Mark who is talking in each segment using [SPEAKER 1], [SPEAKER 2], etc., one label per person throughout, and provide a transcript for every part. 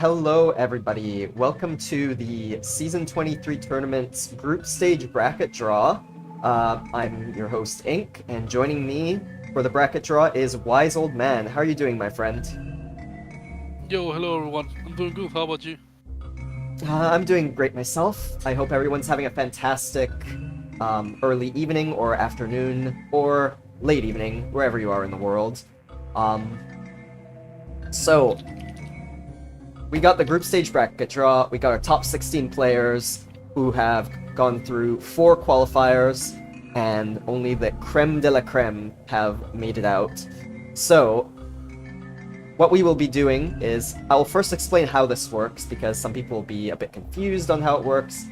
[SPEAKER 1] Hello, everybody. Welcome to the Season 23 Tournament's Group Stage Bracket Draw. I'm your host, Ink, and joining me for the bracket draw is Wise Old Man. How are you doing, my friend?
[SPEAKER 2] Yo, hello everyone. I'm doing good. How about you?
[SPEAKER 1] I'm doing great myself. I hope everyone's having a fantastic early evening or afternoon or late evening, wherever you are in the world. So, we got the group stage bracket draw. We got our top 16 players who have gone through 4 qualifiers, and only the creme de la creme have made it out. So, what we will be doing is, I will first explain how this works, because some people will be a bit confused on how it works.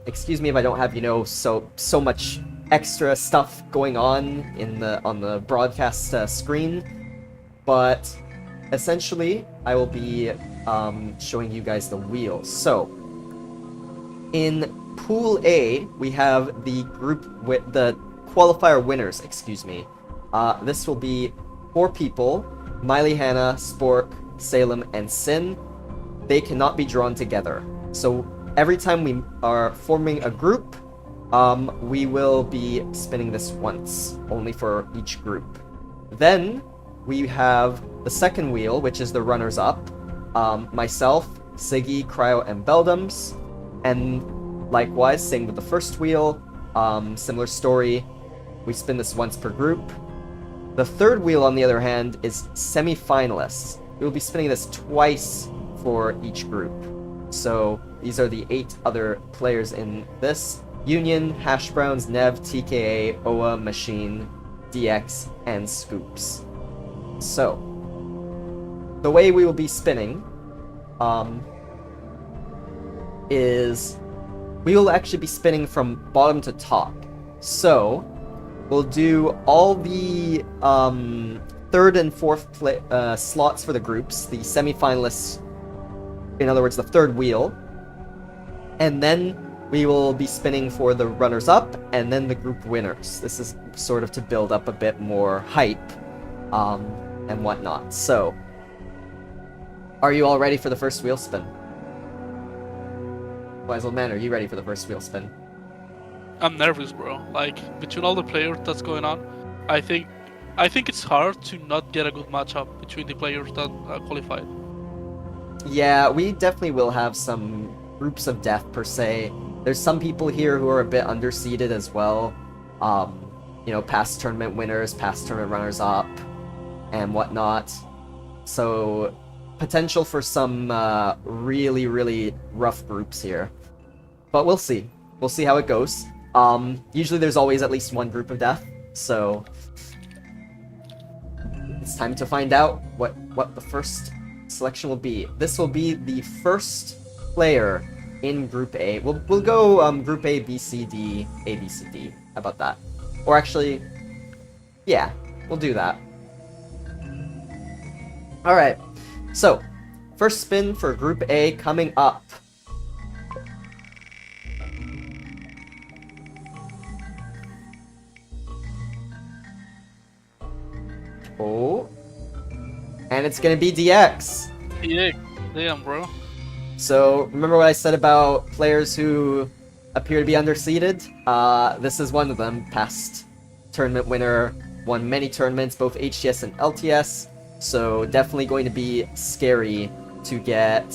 [SPEAKER 1] Excuse me if I don't have, so much extra stuff going on on the broadcast screen, but essentially, I will be showing you guys the wheels. So, in Pool A, we have the the qualifier winners, excuse me. This will be 4 people: Miley, Hannah, Spork, Salem, and Sin. They cannot be drawn together. So, every time we are forming a group, we will be spinning this once, only for each group. Then, we have the second wheel, which is the runners-up. Myself, Siggy, Cryo, and Beldums. And likewise, same with the first wheel. Similar story. We spin this once per group. The third wheel, on the other hand, is semi-finalists. We will be spinning this twice for each group. So these are the 8 other players in this: Union, Hash Browns, Nev, TKA, OA, Machine, DX, and Scoops. So, the way we will be spinning is we will actually be spinning from bottom to top. So, we'll do all the third and fourth slots for the groups, the semi-finalists, in other words, the third wheel, and then we will be spinning for the runners-up and then the group winners. This is sort of to build up a bit more hype and whatnot. So, are you all ready for the first wheel spin? Wise Old Man, are you ready for the first wheel spin?
[SPEAKER 2] I'm nervous, bro. Like, between all the players that's going on, I think it's hard to not get a good matchup between the players that qualified.
[SPEAKER 1] Yeah, we definitely will have some groups of death, per se. There's some people here who are a bit underseeded as well. Past tournament winners, past tournament runners-up, and whatnot. So, potential for some really, really rough groups here. But we'll see. We'll see how it goes. Usually there's always at least one group of death, so it's time to find out what the first selection will be. This will be the first player in Group A. We'll go Group A, B, C, D, A, B, C, D. How about that? Or actually, yeah, we'll do that. Alright, so, first spin for Group A coming up. Oh, and it's gonna be DX.
[SPEAKER 2] Yeah, damn, bro.
[SPEAKER 1] So, remember what I said about players who appear to be underseeded? This is one of them. Past tournament winner, won many tournaments, both HTS and LTS. So definitely going to be scary to get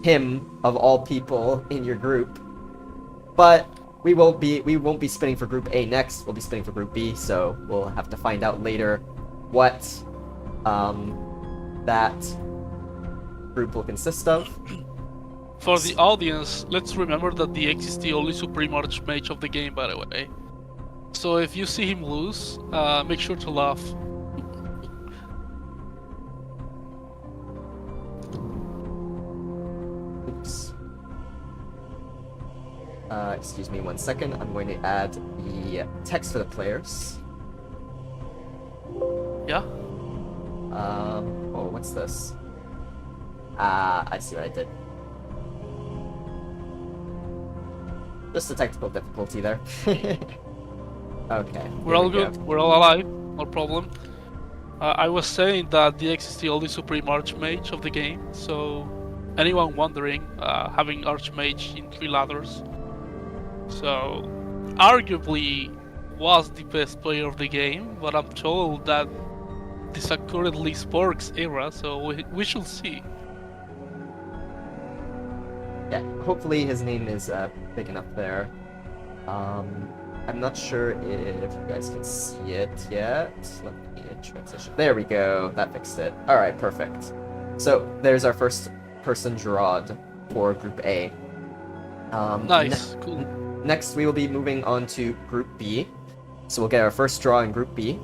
[SPEAKER 1] him, of all people, in your group. But we won't be spinning for Group A next. We'll be spinning for Group B, so we'll have to find out later what that group will consist of.
[SPEAKER 2] For the audience, let's remember that DX is the only Supreme Archmage of the game, by the way. So if you see him lose, make sure to laugh.
[SPEAKER 1] Oops. Excuse me 1 second. I'm going to add the text for the players.
[SPEAKER 2] Yeah?
[SPEAKER 1] Oh, what's this? I see what I did. Just a technical difficulty there. Okay.
[SPEAKER 2] We're
[SPEAKER 1] here
[SPEAKER 2] all
[SPEAKER 1] we go.
[SPEAKER 2] good. We're all alive. No problem. I was saying that DX is the only Supreme Archmage of the game, so anyone wondering, having Archmage in 3 ladders, so arguably was the best player of the game, but I'm told that this is currently Spork's era, so we shall see.
[SPEAKER 1] Yeah, hopefully his name is big enough there. I'm not sure if you guys can see it yet. Let me transition. There we go. That fixed it. All right, perfect. So there's our first person Gerard for Group A.
[SPEAKER 2] Nice, cool.
[SPEAKER 1] Next, we will be moving on to Group B. So we'll get our first draw in Group B.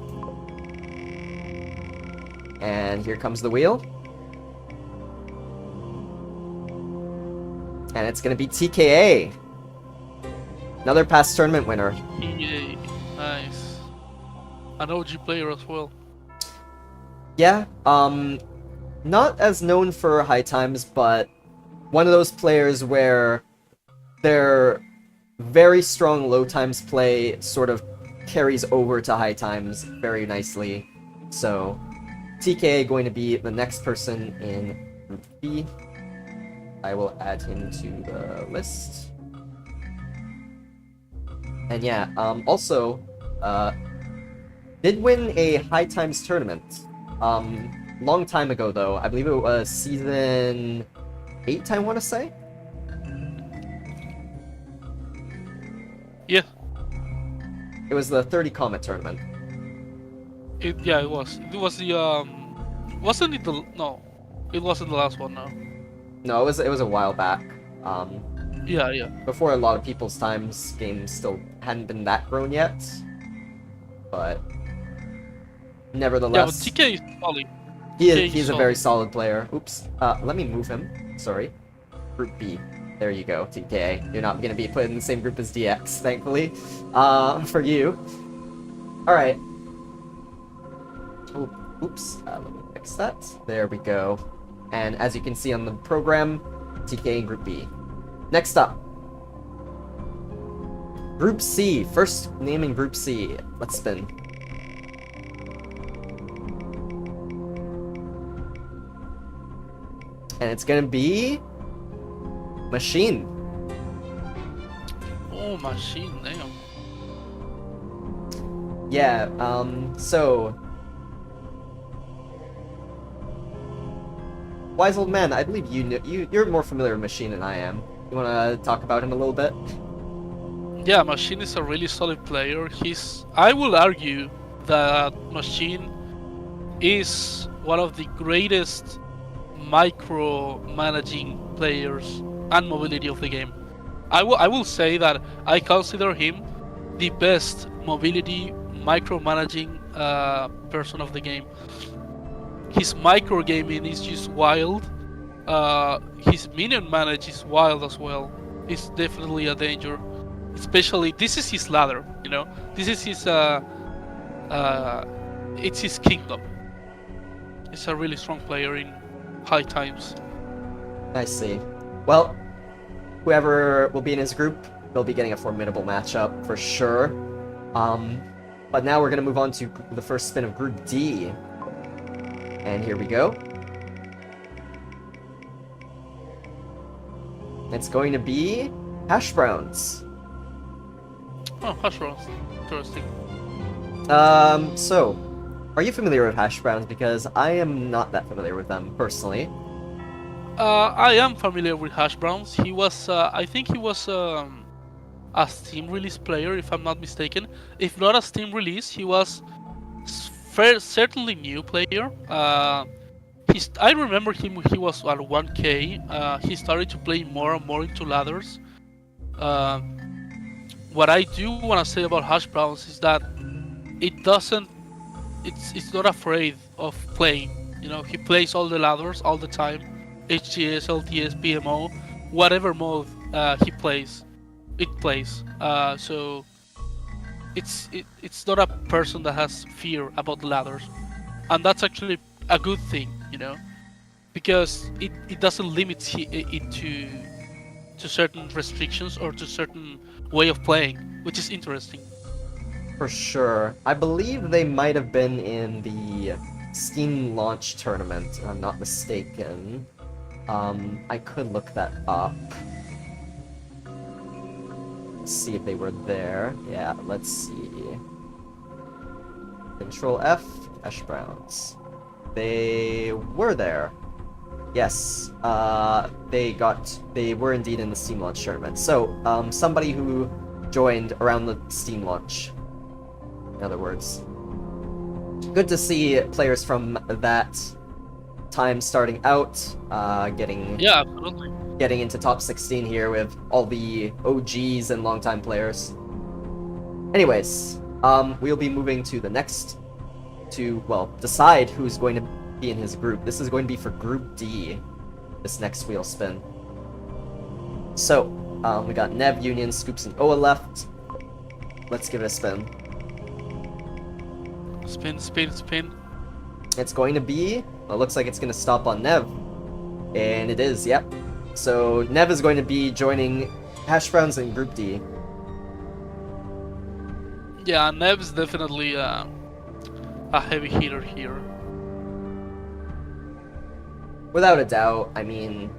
[SPEAKER 1] And here comes the wheel. And it's going to be TKA. Another past tournament winner.
[SPEAKER 2] Yay, nice. An OG player as well.
[SPEAKER 1] Yeah, not as known for high times, but one of those players where their very strong low times play sort of carries over to high times very nicely. So, TKA going to be the next person in Group B. I will add him to the list. And yeah, also, did win a high times tournament. Long time ago though. I believe it was season 8, I want to say.
[SPEAKER 2] Yeah,
[SPEAKER 1] It was the 30 Comet tournament.
[SPEAKER 2] yeah, it was. It was the wasn't it the no? It wasn't the last one. No.
[SPEAKER 1] No, it was a while back.
[SPEAKER 2] Yeah.
[SPEAKER 1] Before a lot of people's times, games still hadn't been that grown yet. But nevertheless,
[SPEAKER 2] Yeah, but TK is solid.
[SPEAKER 1] he's a very solid player. Oops. Let me move him. Sorry. Group B. There you go, TKA. You're not gonna be put in the same group as DX, thankfully. For you. Alright. Oops. Let me fix that. There we go. And as you can see on the program, TKA in Group B. Next up. Group C. First name in Group C. Let's spin. And it's gonna be Machine.
[SPEAKER 2] Oh, Machine, damn.
[SPEAKER 1] Yeah, so Wise Old Man, I believe you're more familiar with Machine than I am. You wanna talk about him a little bit?
[SPEAKER 2] Yeah, Machine is a really solid player. I will argue that Machine is one of the greatest micro-managing players and mobility of the game. I will say that I consider him the best mobility micro-managing person of the game. His micro gaming is just wild. His minion manage is wild as well. It's definitely a danger. Especially, this is his ladder, you know? This is his, it's his kingdom. He's a really strong player in high times.
[SPEAKER 1] I see. Well, whoever will be in his group, they'll be getting a formidable matchup for sure. But now we're gonna move on to the first spin of Group D. And here we go. It's going to be Hash Browns.
[SPEAKER 2] Oh, Hash Browns. Interesting.
[SPEAKER 1] So, are you familiar with Hash Browns? Because I am not that familiar with them, personally.
[SPEAKER 2] I am familiar with Hash Browns. He was, I think he was a Steam release player, if I'm not mistaken. If not a Steam release, he was certainly new player. I remember him. He was at 1K. He started to play more and more into ladders. What I do want to say about Hash Browns is that it's not afraid of playing. You know, he plays all the ladders all the time. HGS, LTS, PMO, whatever mode he plays, it plays. So it's not a person that has fear about the ladders, and that's actually a good thing, you know, because it doesn't limit it to certain restrictions or to certain way of playing, which is interesting.
[SPEAKER 1] for sure. I believe they might have been in the Steam launch tournament, if I'm not mistaken. I could look that up. See if they were there. Yeah, let's see. Control F, Hash Browns. They were there. Yes, they were indeed in the Steam launch tournament. So, somebody who joined around the Steam launch. In other words. Good to see players from that time starting out, getting
[SPEAKER 2] Yeah, absolutely.
[SPEAKER 1] getting into top 16 here with all the OGs and longtime players. Anyways, we'll be moving to the next well, decide who's going to be in his group. This is going to be for Group D, this next wheel spin. So, we got Nev, Union, Scoops, and Oa left. Let's give it a spin.
[SPEAKER 2] Spin, spin, spin.
[SPEAKER 1] It's going to be, well, it looks like it's going to stop on Nev. And it is, yep. So, Nev is going to be joining Hash Browns in Group D.
[SPEAKER 2] Yeah, Nev's definitely a heavy hitter here.
[SPEAKER 1] Without a doubt, I mean,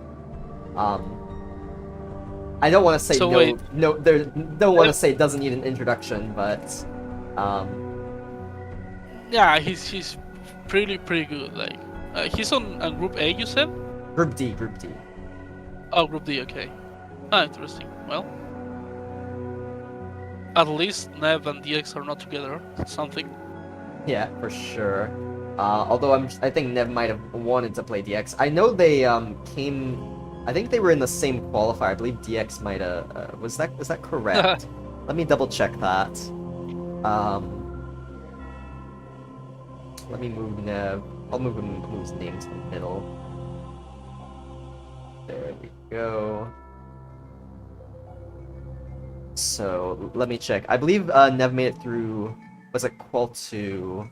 [SPEAKER 1] I don't want to say
[SPEAKER 2] So
[SPEAKER 1] no,
[SPEAKER 2] wait.
[SPEAKER 1] don't want to say it doesn't need an introduction, but,
[SPEAKER 2] Yeah, he's pretty good. Like, he's on Group A, you said?
[SPEAKER 1] Group D, Group D.
[SPEAKER 2] Oh, Group D. Okay. Ah, interesting. Well, at least Nev and DX are not together. Something.
[SPEAKER 1] Yeah, for sure. Although I think Nev might have wanted to play DX. I know they came. I think they were in the same qualifier. I believe DX might have. Is that correct? Let me double check that. Let me move Nev. I'll move his name to the middle. There we go. So let me check. I believe Nev made it through. Was it Qual 2?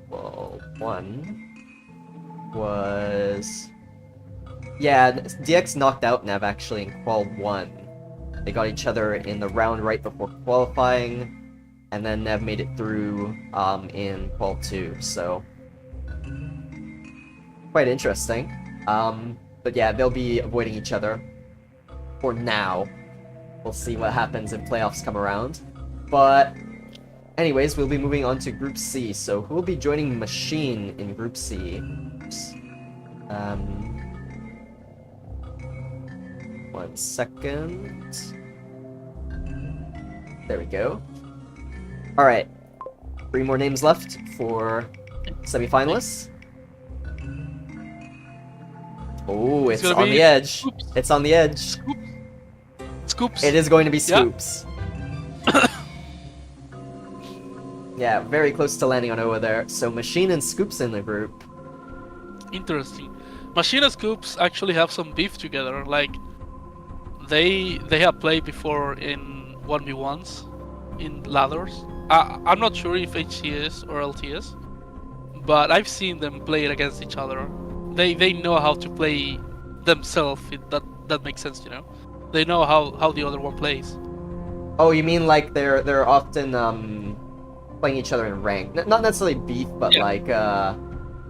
[SPEAKER 1] Well, 1 was... Yeah, DX knocked out Nev actually in Qual 1. They got each other in the round right before qualifying, and then Nev made it through in Qual 2, so... Quite interesting. But yeah, they'll be avoiding each other for now. We'll see what happens if playoffs come around. But anyways, we'll be moving on to Group C. So who will be joining Machine in Group C? One second. There we go. Alright. 3 more names left for semifinalists. Oh, it's
[SPEAKER 2] gonna
[SPEAKER 1] on
[SPEAKER 2] be
[SPEAKER 1] the edge.
[SPEAKER 2] Scoops.
[SPEAKER 1] It's on the edge.
[SPEAKER 2] Scoops.
[SPEAKER 1] It is going to be
[SPEAKER 2] Yeah.
[SPEAKER 1] Scoops. Yeah, very close to landing on Oa there. So Machine and Scoops in the group.
[SPEAKER 2] Interesting. Machine and Scoops actually have some beef together. Like, they have played before in 1v1s in ladders. I'm not sure if HCS or LTS, but I've seen them play it against each other. They know how to play themselves. That makes sense, you know. They know how the other one plays.
[SPEAKER 1] Oh, you mean like they're often playing each other in rank? Not necessarily beef, but
[SPEAKER 2] Yeah.
[SPEAKER 1] like a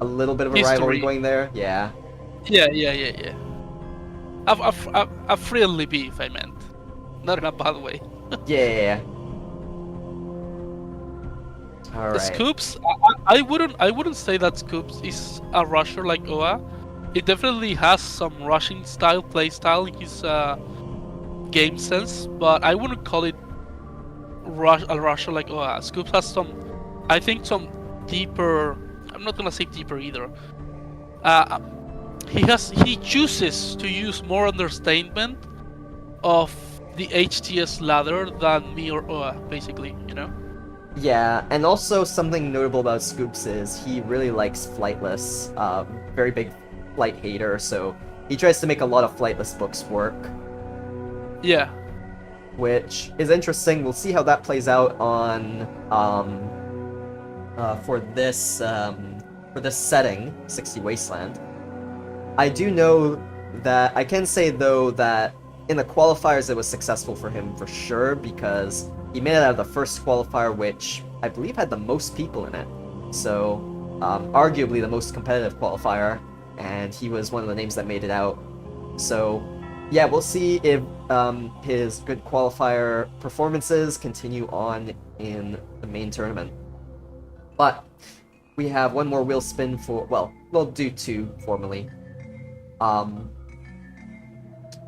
[SPEAKER 1] little bit of a
[SPEAKER 2] History.
[SPEAKER 1] rivalry going there. Yeah.
[SPEAKER 2] Yeah. A friendly beef, I meant, not in a bad way.
[SPEAKER 1] Yeah. All
[SPEAKER 2] The
[SPEAKER 1] right.
[SPEAKER 2] Scoops, I wouldn't say that Scoops is a rusher like Oa. It definitely has some rushing style, play style in his game sense, but I wouldn't call it a rusher like Oa. Scoops has some deeper. I'm not gonna say deeper either. He chooses to use more understatement of the HTS ladder than me or Oa, basically, you know.
[SPEAKER 1] Yeah, and also something notable about Scoops is he really likes Flightless. Very big Flight hater, so he tries to make a lot of Flightless books work,
[SPEAKER 2] Yeah.
[SPEAKER 1] which is interesting. We'll see how that plays out on for this setting, 60 Wasteland. I do know that I can say though that in the qualifiers, it was successful for him for sure because he made it out of the first qualifier, which I believe had the most people in it. So, arguably the most competitive qualifier, and he was one of the names that made it out. So, yeah, we'll see if his good qualifier performances continue on in the main tournament. But we have one more wheel spin for, well, we'll do two formally.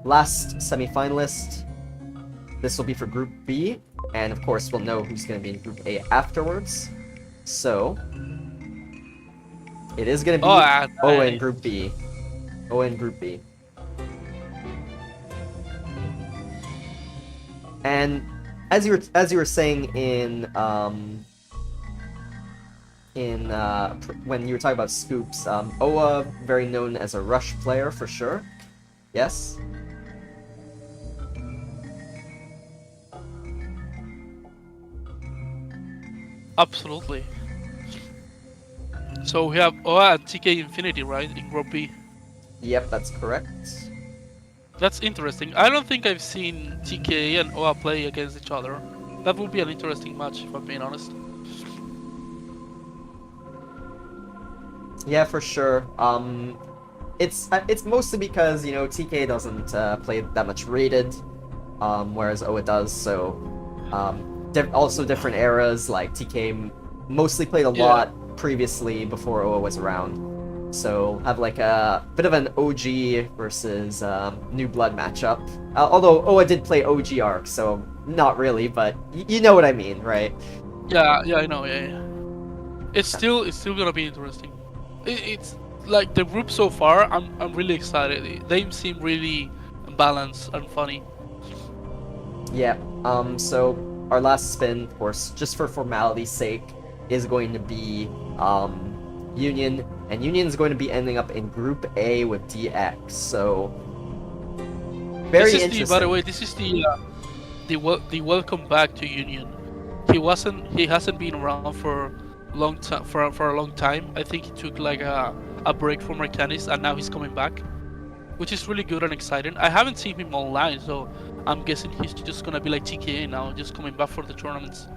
[SPEAKER 1] Last semi-finalist, this will be for Group B, and of course we'll know who's going to be in Group A afterwards. So, it is going to be Oa in Group B. Oa in Group B. And as you were saying when you were talking about Scoops, Oa very known as a rush player for sure. Yes.
[SPEAKER 2] Absolutely. So we have Oa and TK Infinity, right, in Group B?
[SPEAKER 1] Yep, that's correct.
[SPEAKER 2] That's interesting. I don't think I've seen TK and Oa play against each other. That would be an interesting match, if I'm being honest.
[SPEAKER 1] Yeah, for sure. It's mostly because, you know, TK doesn't play that much rated, whereas Oa does. So, also different eras. Like TK mostly played a lot previously before Oa was around. So have like a bit of an OG versus new blood matchup. Although Oa did play OG Arc, so not really, but you know what I mean, right?
[SPEAKER 2] Yeah, I know. Yeah. It's still gonna be interesting. It's like the group so far. I'm really excited. They seem really balanced and funny.
[SPEAKER 1] Yeah. So our last spin, of course, just for formality's sake, is going to be Union, and Union's going to be ending up in Group A with DX. So very interesting.
[SPEAKER 2] By the way, this is the welcome back to Union. He hasn't been around for a long time. I think he took like a break from Arcanis, and now he's coming back, which is really good and exciting. I haven't seen him online, so I'm guessing he's just gonna be like TKA now, just coming back for the tournaments.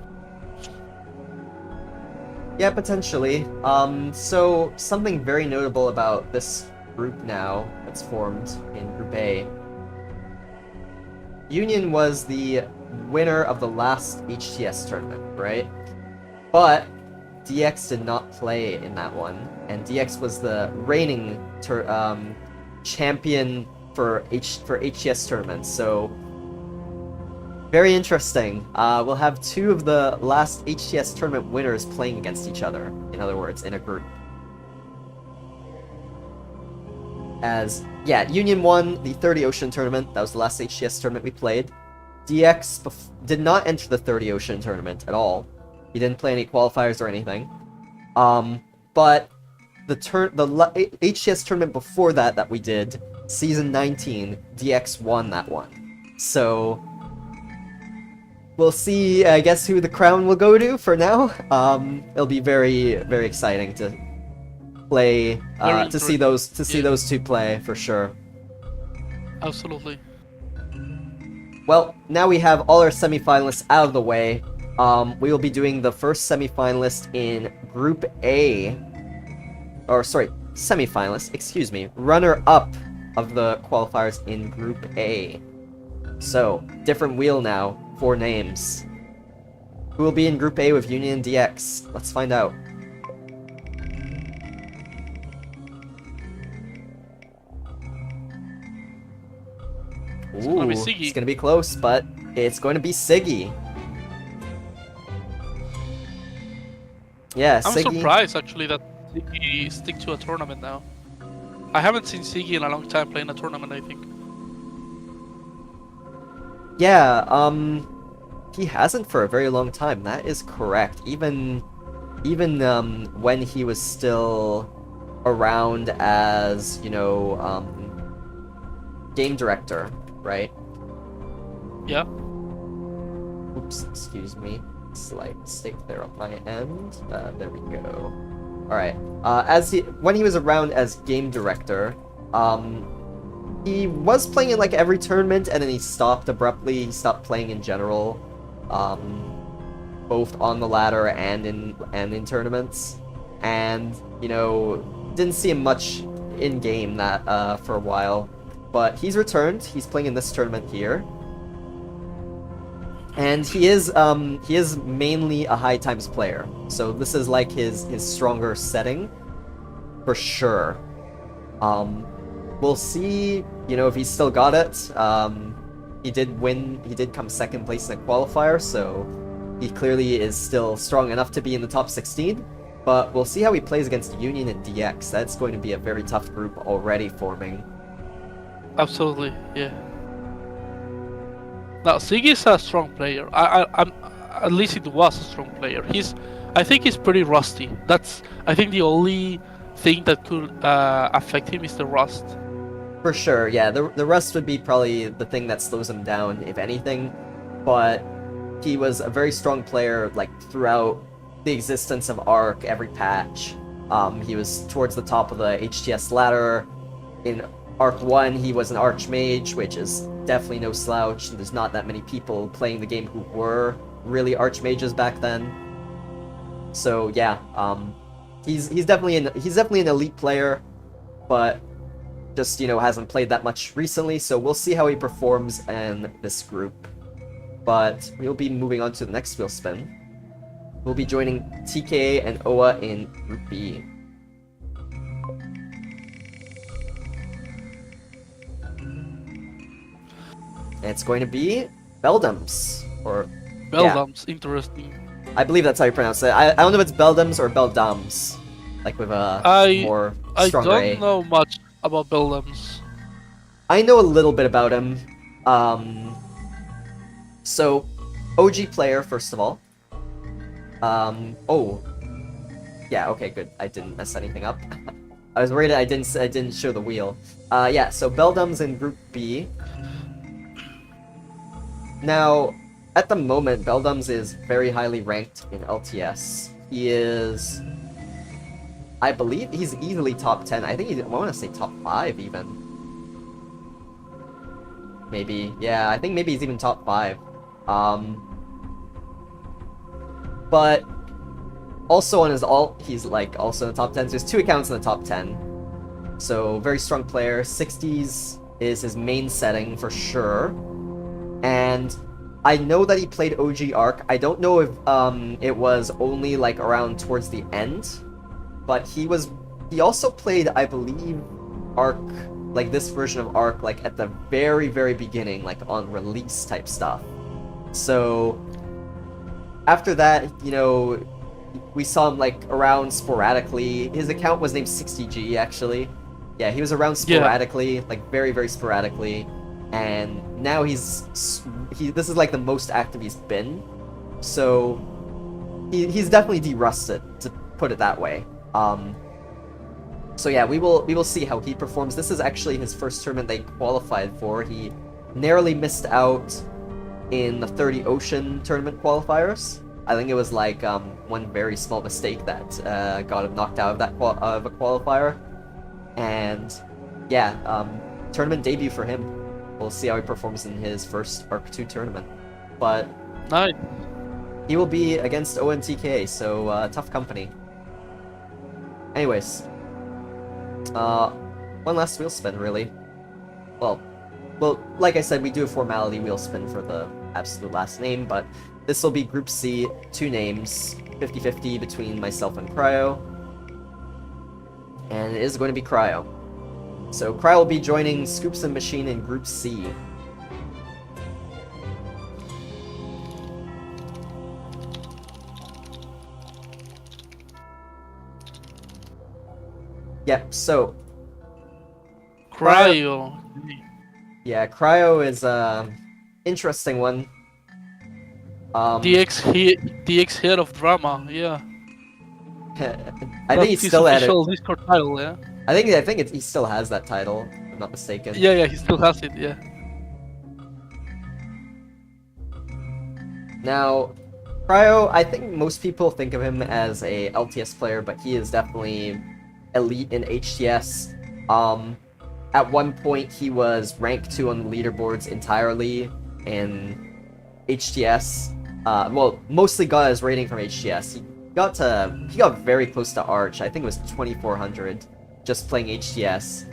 [SPEAKER 1] Yeah, potentially. So something very notable about this group now that's formed in Group A. Union was the winner of the last HTS tournament, right? But DX did not play in that one, and DX was the reigning champion for HTS tournaments. So very interesting. We'll have two of the last HTS tournament winners playing against each other, in other words, in a group. Union won the 30 Ocean tournament. That was the last HTS tournament we played. DX did not enter the 30 Ocean tournament at all. He didn't play any qualifiers or anything. But the HTS tournament before that we did, Season 19, DX won that one. So we'll see, I guess, who the crown will go to for now. It'll be very, very exciting to play, to see those two play for sure.
[SPEAKER 2] Absolutely.
[SPEAKER 1] Well, now we have all our semifinalists out of the way. We will be doing the first semifinalist in Group A. Or, sorry, semifinalist, excuse me. Runner-up of the qualifiers in Group A. So, different wheel now. 4 names. Who will be in Group A with Union and DX? Let's find out. Ooh, it's gonna be close, but it's going to be Siggy. Yeah,
[SPEAKER 2] I'm
[SPEAKER 1] Siggy.
[SPEAKER 2] surprised actually that Siggy stick to a tournament now. I haven't seen Siggy in a long time playing a tournament, I think.
[SPEAKER 1] Yeah, he hasn't for a very long time. That is correct. Even when he was still around as, you know, game director, right?
[SPEAKER 2] Yeah.
[SPEAKER 1] Oops, excuse me. Slight mistake there on my end. There we go. All right. When he was around as game director, he was playing in like every tournament, and then he stopped abruptly. He stopped playing in general, both on the ladder and in tournaments. And you know, didn't see him much in game that for a while. But he's returned. He's playing in this tournament here. And he is mainly a high times player. So this is like his stronger setting for sure. We'll see, you know, if he's still got it. He did win, he did come second place in a qualifier, so he clearly is still strong enough to be in the top 16. But we'll see how he plays against Union and DX. That's going to be a very tough group already forming.
[SPEAKER 2] Absolutely, yeah. Now, Ziggy is a strong player. I'm at least it was a strong player. I think he's pretty rusty. I think the only thing that could affect him is the rust.
[SPEAKER 1] For sure, yeah. The rust would be probably the thing that slows him down, if anything. But he was a very strong player, like, throughout the existence of Arc, every patch. He was towards the top of the HTS ladder. In Arc 1, he was an Archmage, which is definitely no slouch. There's not that many people playing the game who were really Archmages back then. So yeah, he's definitely an elite player, but just, you know, hasn't played that much recently. So we'll see how he performs in this group. But we'll be moving on to the next wheel spin. We'll be joining TK and Oa in Group B. And it's going to be Beldams, or...
[SPEAKER 2] Beldams, yeah. Interesting.
[SPEAKER 1] I believe that's how you pronounce it. I don't know if it's Beldams or Beldams, like with a more stronger
[SPEAKER 2] I don't know much about Beldams.
[SPEAKER 1] I know a little bit about him. So, OG player, first of all. Oh. Yeah, okay, good. I didn't mess anything up. I was worried I didn't show the wheel. Yeah, so Beldams in Group B. Now, at the moment, Beldams is very highly ranked in LTS. He is... I believe he's easily top 10. I think I want to say top 5 even. Maybe. Yeah, I think maybe he's even top 5. But also on his alt, he's like also in the top 10. So there's 2 accounts in the top 10. So very strong player. 60s is his main setting for sure. And I know that he played OG Arc. I don't know if it was only like around towards the end, but he also played, I believe, Arc, like this version of Arc, like at the very, very beginning, like on release type stuff. So after that, you know, we saw him like around sporadically. His account was named 60G actually. Yeah, he was around sporadically, like very, very sporadically. And now this is like the most active he's been. So he's definitely de-rusted, to put it that way. So yeah, we will see how he performs. This is actually his first tournament they qualified for. He narrowly missed out in the 30 Ocean tournament qualifiers. I think it was like one very small mistake that got him knocked out of that of a qualifier. And yeah, tournament debut for him. We'll see how he performs in his first Arc 2 tournament. But
[SPEAKER 2] nice.
[SPEAKER 1] He will be against ONTK, so tough company. Anyways, one last wheel spin, really. Well, like I said, we do a formality wheel spin for the absolute last name, but this will be Group C, 2 names, 50-50 between myself and Cryo. And it is going to be Cryo. So Cryo will be joining Scoops and Machine in Group C. Yep, so...
[SPEAKER 2] Cryo.
[SPEAKER 1] Yeah, Cryo is a interesting one.
[SPEAKER 2] DX head of drama, yeah.
[SPEAKER 1] I think he's still at it.
[SPEAKER 2] Discord title, yeah.
[SPEAKER 1] I think he still has that title, if I'm not mistaken.
[SPEAKER 2] Yeah, he still has it, yeah.
[SPEAKER 1] Now, Cryo, I think most people think of him as a LTS player, but he is definitely elite in HTS. At one point, he was rank 2 on the leaderboards entirely in HTS. Well, mostly got his rating from HTS. He got very close to Arch. I think it was 2400 just playing HTS.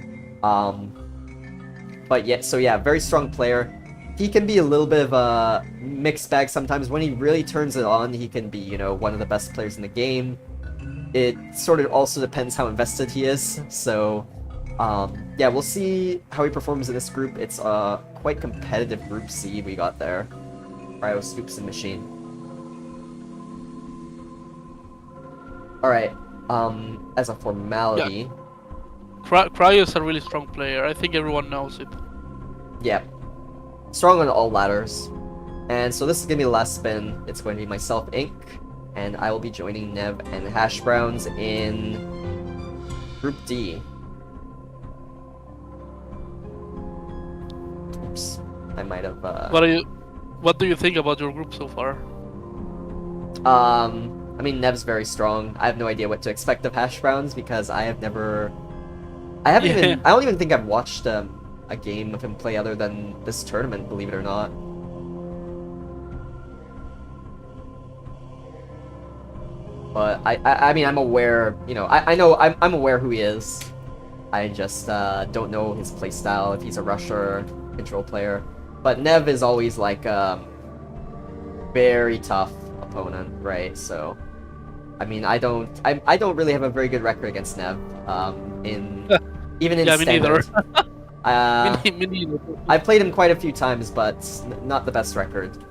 [SPEAKER 1] But yeah, so yeah, very strong player. He can be a little bit of a mixed bag sometimes. When he really turns it on, he can be, you know, one of the best players in the game. It sort of also depends how invested he is. So, yeah, we'll see how he performs in this group. It's a quite competitive Group C we got there. Cryo, Scoops, and Machine. Alright, as a formality...
[SPEAKER 2] Cryo is a really strong player. I think everyone knows it.
[SPEAKER 1] Yeah. Strong on all ladders. And so this is going to be the last spin. It's going to be myself, Ink, and I will be joining Nev and Hash Browns in Group D. Oops. I might have,
[SPEAKER 2] What do you think about your group so far?
[SPEAKER 1] I mean, Nev's very strong. I have no idea what to expect of Hash Browns because I have never... I don't even think I've watched a game of him play other than this tournament, believe it or not. But I mean, I'm aware, you know, I know, I'm aware who he is. I just don't know his playstyle, if he's a rusher, control player. But Nev is always like a very tough opponent, right? So, I mean, I don't really have a very good record against Nev. Even in standard.
[SPEAKER 2] Me neither.
[SPEAKER 1] I've played him quite a few times, but not the best record.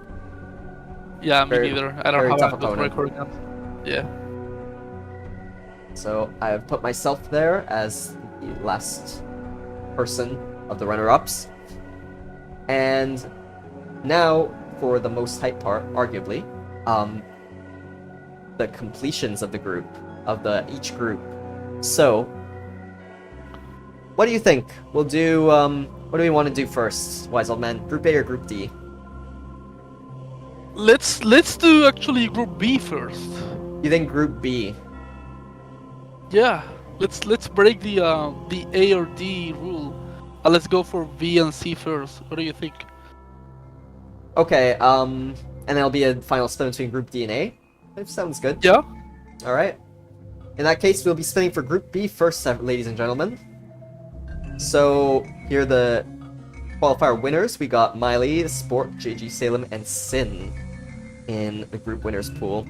[SPEAKER 2] Yeah, me neither. I don't have a good
[SPEAKER 1] opponent.
[SPEAKER 2] record against. Yeah.
[SPEAKER 1] So I've put myself there as the last person of the runner-ups. And now for the most hype part, arguably, the completions of the group, each group. So, what do you think? We'll do, what do we want to do first, Wise Old Man? Group A or Group D?
[SPEAKER 2] Let's do actually Group B first.
[SPEAKER 1] You think Group B?
[SPEAKER 2] Yeah. Let's break the A or D rule. Let's go for B and C first. What do you think?
[SPEAKER 1] Okay, and there'll be a final spin between Group D and A? That sounds good.
[SPEAKER 2] Yeah.
[SPEAKER 1] Alright. In that case, we'll be spinning for Group B first, ladies and gentlemen. So, here are the qualifier winners. We got Miley, Sport, JG Salem, and Sin in the group winners pool.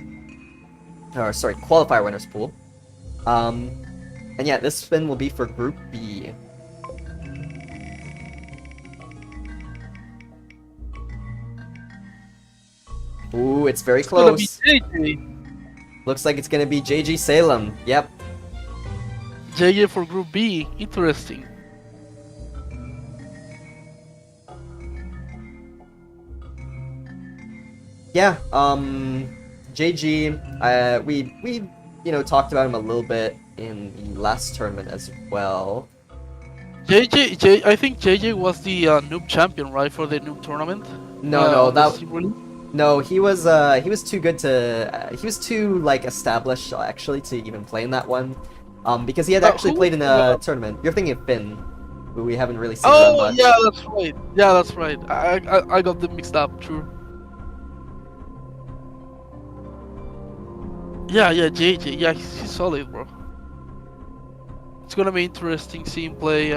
[SPEAKER 1] Or, sorry, qualifier winners pool. And yeah, this spin will be for Group B. Ooh, it's very close.
[SPEAKER 2] It's gonna be JJ.
[SPEAKER 1] Looks like it's gonna be JG Salem. Yep.
[SPEAKER 2] JJ for Group B. Interesting.
[SPEAKER 1] Yeah, JG, we you know, talked about him a little bit in the last tournament as well.
[SPEAKER 2] I think JJ was the noob champion, right, for the noob tournament?
[SPEAKER 1] No, he was too good to, he was too, like, established, actually, to even play in that one. Because he had actually played in a tournament. You're thinking of Finn, who we haven't really seen that much.
[SPEAKER 2] Yeah, that's right. Yeah, that's right. I got them mixed up, true. Yeah, JJ. Yeah, he's solid, bro. It's gonna be interesting seeing him play.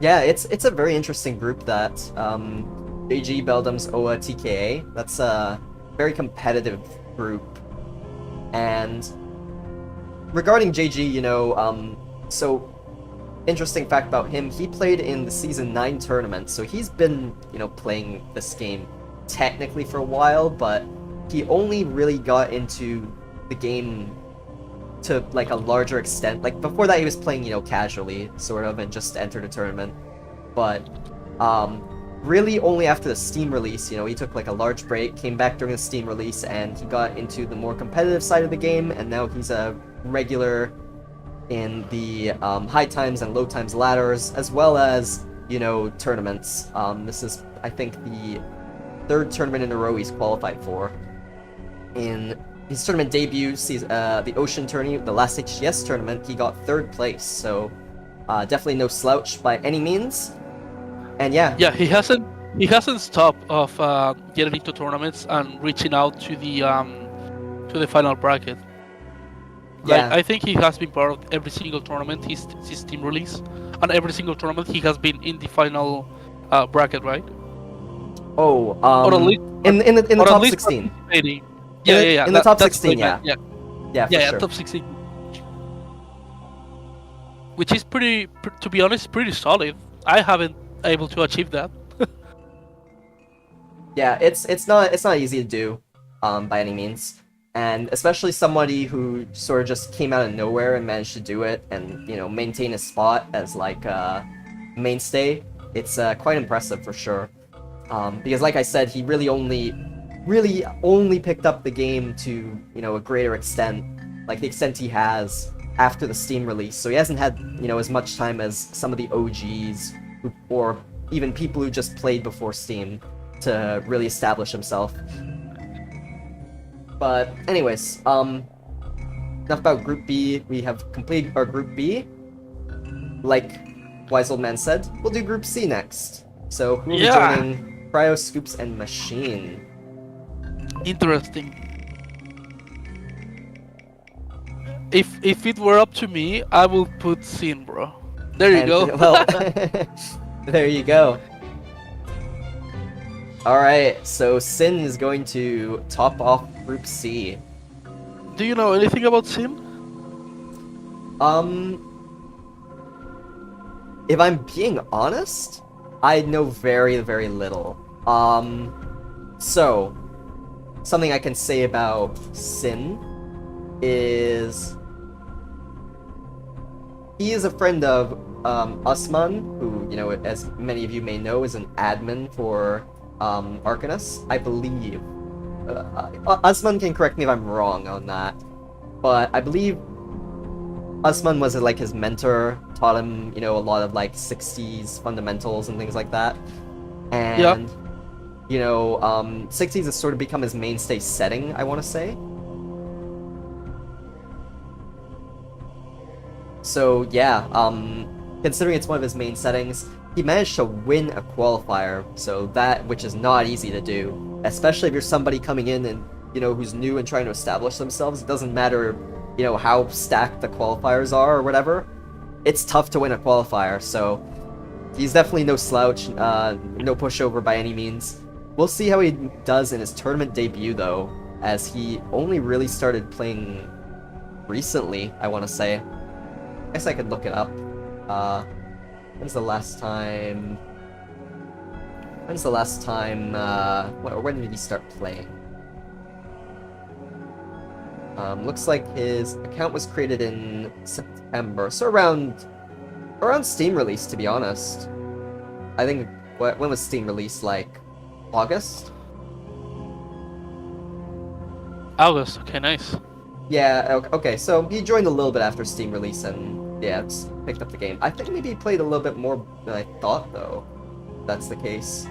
[SPEAKER 1] Yeah, it's a very interesting group that JG, Beldams, Oa, TKA. That's a very competitive group. And regarding JG, you know, so interesting fact about him, he played in the Season 9 tournament, so he's been, you know, playing this game technically for a while, but he only really got into the game to, like, a larger extent. Like, before that he was playing, you know, casually, sort of, and just entered a tournament. But, really only after the Steam release, you know, he took, like, a large break, came back during the Steam release, and he got into the more competitive side of the game, and now he's a regular in the high times and low times ladders, as well as, you know, tournaments. This is, I think, the third tournament in a row he's qualified for in his tournament debut, the Ocean Tourney, the last HGS tournament, he got 3rd place. So definitely no slouch by any means. And yeah,
[SPEAKER 2] Yeah, he hasn't stopped of getting into tournaments and reaching out to the final bracket. Like,
[SPEAKER 1] yeah.
[SPEAKER 2] I think he has been part of every single tournament his team release, and every single tournament he has been in the final bracket, right?
[SPEAKER 1] Oh,
[SPEAKER 2] Or at least
[SPEAKER 1] in the
[SPEAKER 2] or at
[SPEAKER 1] top
[SPEAKER 2] least
[SPEAKER 1] 16.
[SPEAKER 2] participating. Yeah.
[SPEAKER 1] In the top
[SPEAKER 2] That's
[SPEAKER 1] 16,
[SPEAKER 2] what I meant,
[SPEAKER 1] yeah.
[SPEAKER 2] yeah,
[SPEAKER 1] For
[SPEAKER 2] yeah,
[SPEAKER 1] sure.
[SPEAKER 2] top 16. Which is to be honest, pretty solid. I haven't able to achieve that.
[SPEAKER 1] Yeah, it's not easy to do, by any means, and especially somebody who sort of just came out of nowhere and managed to do it, and maintain a spot as like a mainstay. It's quite impressive for sure, because like I said, he really only picked up the game to a greater extent, like the extent he has after the Steam release. So he hasn't had as much time as some of the OGs or even people who just played before Steam to really establish himself. But anyways, enough about Group B. We have completed our Group B. Like Wise Old Man said, we'll do Group C next. So who will be joining Cryo, Scoops, and Machine?
[SPEAKER 2] Interesting. If it were up to me, I will put Sin, bro. There you go.
[SPEAKER 1] Well, there you go. Alright, so Sin is going to top off Group C.
[SPEAKER 2] Do you know anything about Sin?
[SPEAKER 1] If I'm being honest, I know very, very little. So, something I can say about Sin is he is a friend of Usman, who, as many of you may know, is an admin for Arcanus, I believe. Usman can correct me if I'm wrong on that, but I believe Usman was like his mentor, taught him, a lot of like 60s fundamentals and things like that. And 60s has sort of become his mainstay setting, I want to say. So yeah, considering it's one of his main settings, he managed to win a qualifier, so which is not easy to do, especially if you're somebody coming in and, who's new and trying to establish themselves. It doesn't matter, how stacked the qualifiers are or whatever. It's tough to win a qualifier, so he's definitely no slouch, no pushover by any means. We'll see how he does in his tournament debut, though, as he only really started playing recently, I want to say. I guess I could look it up. When's the last time, when did he start playing? Looks like his account was created in September, so around Steam release, to be honest. I think, when was Steam release, like, August?
[SPEAKER 2] August, okay, nice.
[SPEAKER 1] Yeah, okay, so he joined a little bit after Steam release and, yeah, just picked up the game. I think maybe he played a little bit more than I thought, though, if that's the case.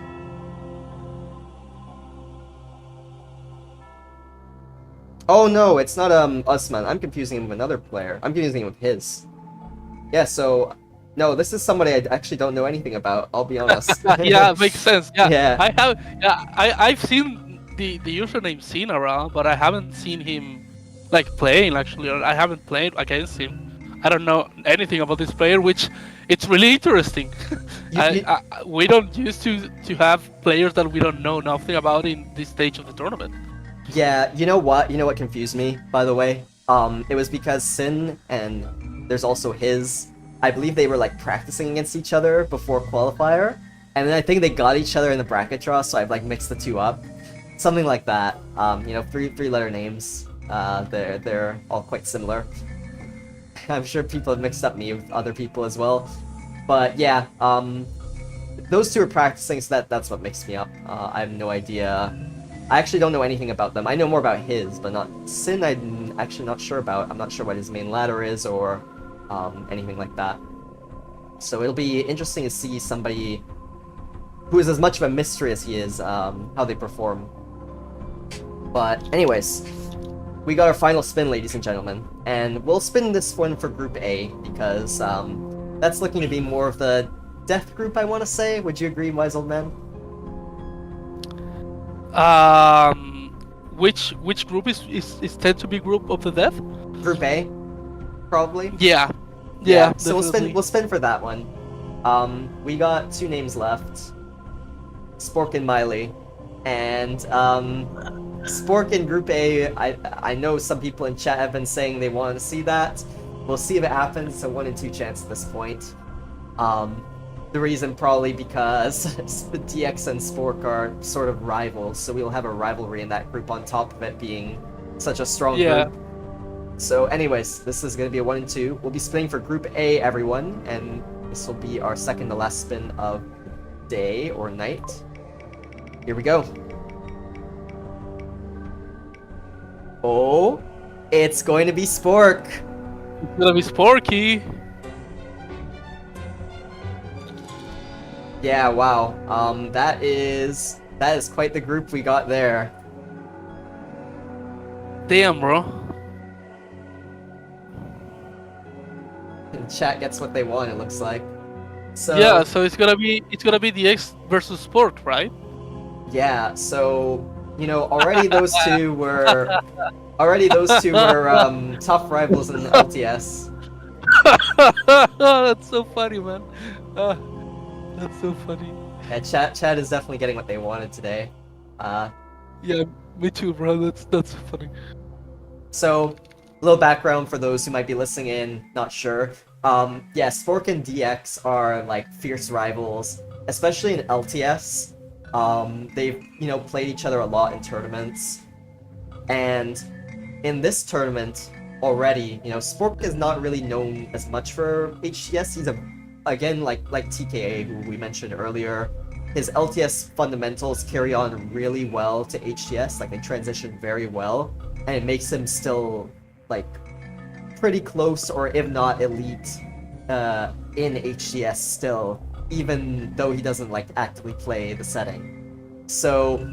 [SPEAKER 1] Oh no, it's not Usman. I'm confusing him with another player. I'm confusing him with his. Yeah, so no, this is somebody I actually don't know anything about, I'll be honest.
[SPEAKER 2] Yeah, makes sense. Yeah.
[SPEAKER 1] Yeah.
[SPEAKER 2] I've seen the username Sin around, but I haven't seen him like playing actually, or I haven't played against him. I don't know anything about this player, which it's really interesting. We don't used to have players that we don't know nothing about in this stage of the tournament.
[SPEAKER 1] Yeah, you know what? You know what confused me, by the way? It was because Sin and there's also his, I believe they were like practicing against each other before qualifier, and then I think they got each other in the bracket draw, so I've like mixed the two up. Something like that. Three-letter names. They're all quite similar. I'm sure people have mixed up me with other people as well. But yeah, those two are practicing, so that's what mixed me up. I have no idea. I actually don't know anything about them. I know more about his, but not Sin. I'm actually not sure about. I'm not sure what his main ladder is or anything like that. So it'll be interesting to see somebody who is as much of a mystery as he is, how they perform. But anyways, we got our final spin, ladies and gentlemen, and we'll spin this one for Group A because that's looking to be more of the death group, I want to say. Would you agree, wise old man?
[SPEAKER 2] Which group is tend to be group of the death?
[SPEAKER 1] Group A, probably.
[SPEAKER 2] Yeah. Yeah.
[SPEAKER 1] So
[SPEAKER 2] definitely.
[SPEAKER 1] we'll spin for that one. We got 2 names left, Spork and Miley, and Spork in Group A. I know some people in chat have been saying they want to see that. We'll see if it happens. It's a 1 in 2 chance at this point. The reason probably because the DX and Spork are sort of rivals, so we'll have a rivalry in that group on top of it being such a strong group. So anyways, this is going to be a 1 in 2. We'll be spinning for Group A, everyone, and this will be our second to last spin of day or night. Here we go. Oh, it's going to be Spork.
[SPEAKER 2] It's gonna be Sporky.
[SPEAKER 1] Yeah, wow. That is quite the group we got there.
[SPEAKER 2] Damn, bro.
[SPEAKER 1] And chat gets what they want, it looks like. So
[SPEAKER 2] Yeah, so it's gonna be DX versus Sport, right?
[SPEAKER 1] yeah, so you know, already those two were tough rivals in LTS.
[SPEAKER 2] That's so funny, man. That's so funny.
[SPEAKER 1] Yeah, chat is definitely getting what they wanted today.
[SPEAKER 2] Yeah, me too, bro. That's so funny.
[SPEAKER 1] So, a little background for those who might be listening in, not sure. Yeah, Spork and DX are like fierce rivals, especially in LTS. They've, you know, played each other a lot in tournaments. And in this tournament already, you know, Spork is not really known as much for HTS. He's again, like TKA, who we mentioned earlier, his LTS fundamentals carry on really well to HTS, like they transition very well, and it makes him still, like, pretty close, or if not elite, in HTS still, even though he doesn't, like, actively play the setting. So,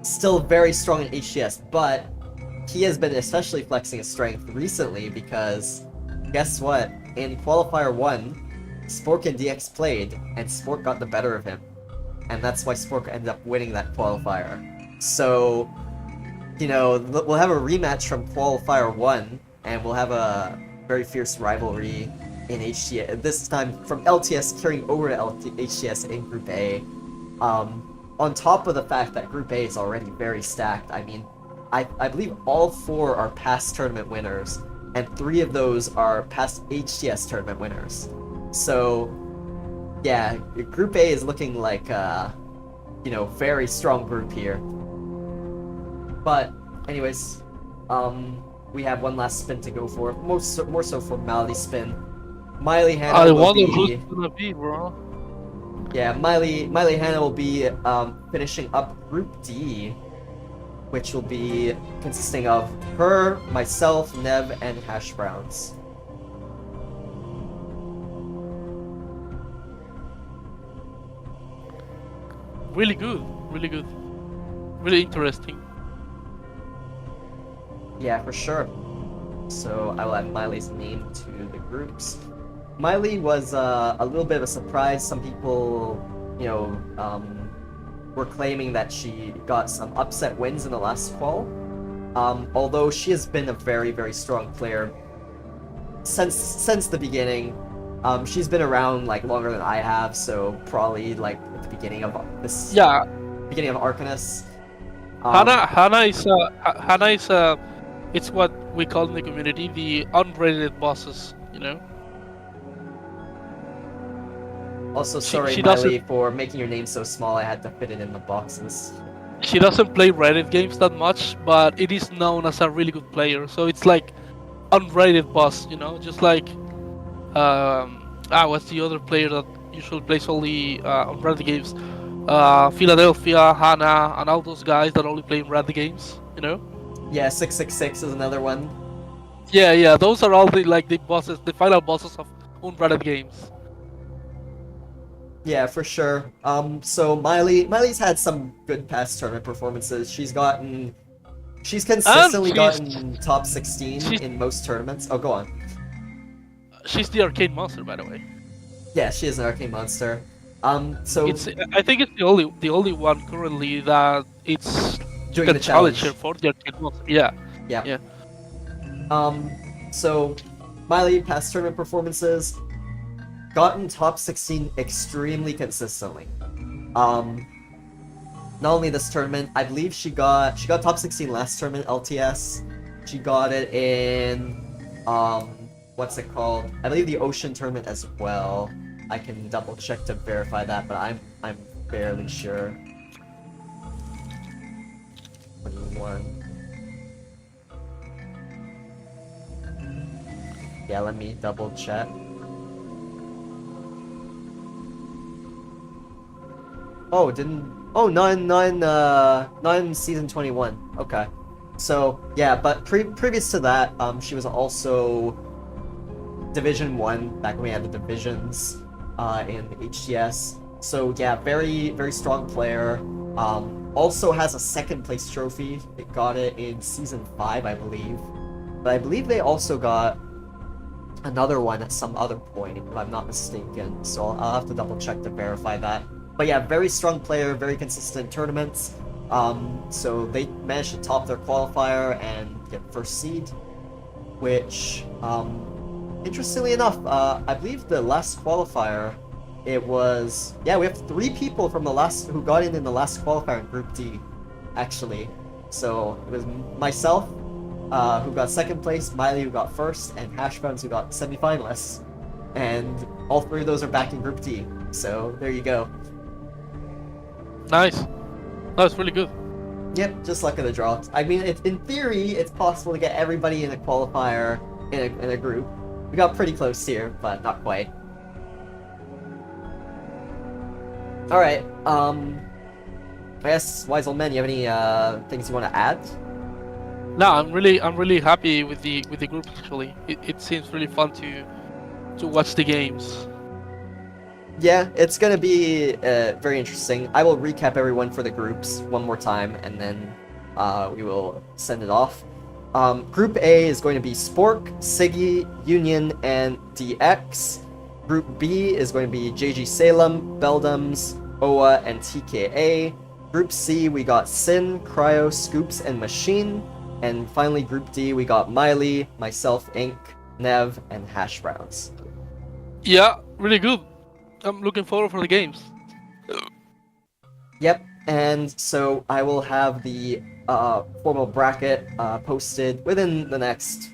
[SPEAKER 1] still very strong in HTS, but he has been especially flexing his strength recently because, guess what? In Qualifier 1, Spork and DX played, and Spork got the better of him. And that's why Spork ended up winning that qualifier. So, you know, we'll have a rematch from Qualifier 1, and we'll have a very fierce rivalry in HTS. This time from LTS carrying over to HTS in Group A. On top of the fact that Group A is already very stacked. I mean, I believe all 4 are past tournament winners, and 3 of those are past HTS tournament winners. So, yeah, Group A is looking like a, you know, very strong group here. But, anyways, we have one last spin to go for. More so formality spin. Miley Hannah
[SPEAKER 2] I
[SPEAKER 1] will
[SPEAKER 2] wonder
[SPEAKER 1] be...
[SPEAKER 2] who's gonna be, bro.
[SPEAKER 1] Yeah, Miley Hannah will be finishing up Group D, which will be consisting of her, myself, Nev, and Hash Browns.
[SPEAKER 2] Really good, really good, really interesting.
[SPEAKER 1] Yeah, for sure. So I will add Miley's name to the groups. Miley was a little bit of a surprise. Some people, you know, were claiming that she got some upset wins in the last qual. Although she has been a very, very strong player since the beginning. She's been around like longer than I have, so probably like at the beginning of this.
[SPEAKER 2] Yeah.
[SPEAKER 1] Beginning of Arcanus.
[SPEAKER 2] Hannah is it's what we call in the community the unrated bosses, you know.
[SPEAKER 1] Also, sorry,
[SPEAKER 2] she
[SPEAKER 1] Miley, for making your name so small. I had to fit it in the boxes.
[SPEAKER 2] She doesn't play rated games that much, but it is known as a really good player. So it's like unrated boss, you know, just like what's the other player that usually plays only unrated games? Philadelphia, Hannah, and all those guys that only play rated games, you know.
[SPEAKER 1] Yeah, 666 is another one.
[SPEAKER 2] Yeah, those are all the bosses, the final bosses of unrated games.
[SPEAKER 1] Yeah, for sure. So Miley's had some good past tournament performances. She's gotten She's consistently
[SPEAKER 2] she's-
[SPEAKER 1] gotten top 16
[SPEAKER 2] she's-
[SPEAKER 1] in most tournaments. Oh, go on.
[SPEAKER 2] She's the arcade monster, by the way.
[SPEAKER 1] Yeah, she is an arcade monster. So
[SPEAKER 2] I think it's the only one currently that it's
[SPEAKER 1] doing the
[SPEAKER 2] challenger
[SPEAKER 1] challenge.
[SPEAKER 2] for the arcade monster. Yeah.
[SPEAKER 1] Yeah.
[SPEAKER 2] Yeah.
[SPEAKER 1] So Miley past tournament performances, gotten top 16 extremely consistently. Not only this tournament, I believe she got top 16 last tournament LTS. She got it in what's it called? I believe the Ocean tournament as well. I can double check to verify that, but I'm fairly sure. 21. Yeah, let me double check. Oh, not in season 21. Okay. So, yeah, but previous to that, she was also Division 1, back when we had the divisions in HTS. So, yeah, very, very strong player. Also has a second place trophy. They got it in season 5, I believe. But I believe they also got another one at some other point, if I'm not mistaken. So I'll have to double check to verify that. But yeah, very strong player, very consistent tournaments. So they managed to top their qualifier and get first seed, which, interestingly enough, I believe the last qualifier, it was, yeah, we have 3 people from the last who got in the last qualifier in Group D, actually. So it was myself, who got second place, Miley who got first, and Hashbrowns who got semifinalists. And all 3 of those are back in Group D. So there you go.
[SPEAKER 2] Nice. That's really good.
[SPEAKER 1] Yep, just luck of the draw. I mean, in theory, it's possible to get everybody in a qualifier in a group. We got pretty close here, but not quite. All right. I guess Wise Old Man, you have any things you want to add?
[SPEAKER 2] No, I'm really happy with the group. Actually, it seems really fun to watch the games.
[SPEAKER 1] Yeah, it's gonna be very interesting. I will recap everyone for the groups one more time, and then we will send it off. Group A is going to be Spork, Siggy, Union, and DX. Group B is going to be JG Salem, Beldums, OA, and TKA. Group C, we got Sin, Cryo, Scoops, and Machine. And finally, Group D, we got Miley, myself, Ink, Nev, and Hashbrowns.
[SPEAKER 2] Yeah, really good. I'm looking forward for the games.
[SPEAKER 1] Yep, and so I will have the formal bracket posted within the next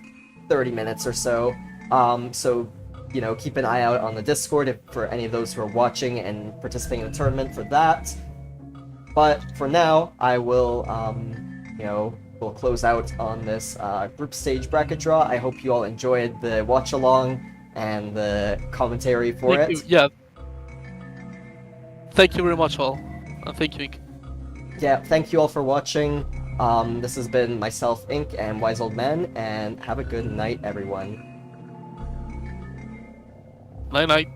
[SPEAKER 1] 30 minutes or so. So, you know, keep an eye out on the Discord for any of those who are watching and participating in the tournament for that. But for now, I will, you know, we'll close out on this group stage bracket draw. I hope you all enjoyed the watch along and the commentary for
[SPEAKER 2] Thank
[SPEAKER 1] it.
[SPEAKER 2] you. Yeah. Thank you very much, all. Thank you, Ink.
[SPEAKER 1] Yeah, thank you all for watching. This has been myself, Ink, and Wise Old Man, and have a good night, everyone.
[SPEAKER 2] Night night.